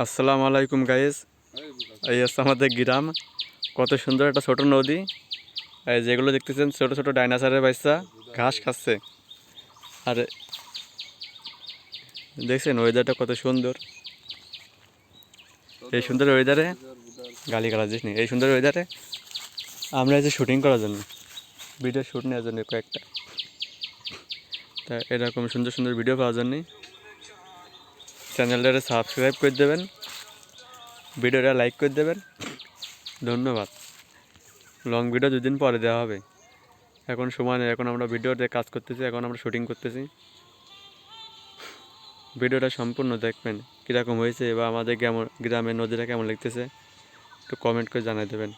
আসসালামু আলাইকুম গাইস। এই হচ্ছে আমাদের গ্রাম। কত সুন্দর একটা ছোট নদী। এই যেগুলো দেখতেছেন ছোট ছোট ডাইনোসরের বাচ্চা ঘাস খাচ্ছে। আর দেখছেন ওয়েদারটা কত সুন্দর। এই সুন্দর ওয়েদারে গালিগালাজ দিস নি। এই সুন্দর ওয়েদারে আমরা এই যে শুটিং করার জন্য, ভিডিও শ্যুট নেওয়ার জন্য কয়েকটা, তা এরকম সুন্দর সুন্দর ভিডিও পাওয়ার জন্য চ্যানেলটাকে সাবস্ক্রাইব করে দেবেন, ভিডিওটা লাইক করে দেবেন। ধন্যবাদ। লং ভিডিও 2 দিন পরে দেওয়া হবে। এখন সময় নেই, এখন আমরা ভিডিওতে কাজ করতেছি, এখন আমরা শুটিং করতেছি। ভিডিওটা সম্পূর্ণ দেখবেন, কীরকম হয়েছে বা আমাদের গ্রামের নদীটা কেমন লাগতেছে একটু কমেন্ট করে জানিয়ে দেবেন।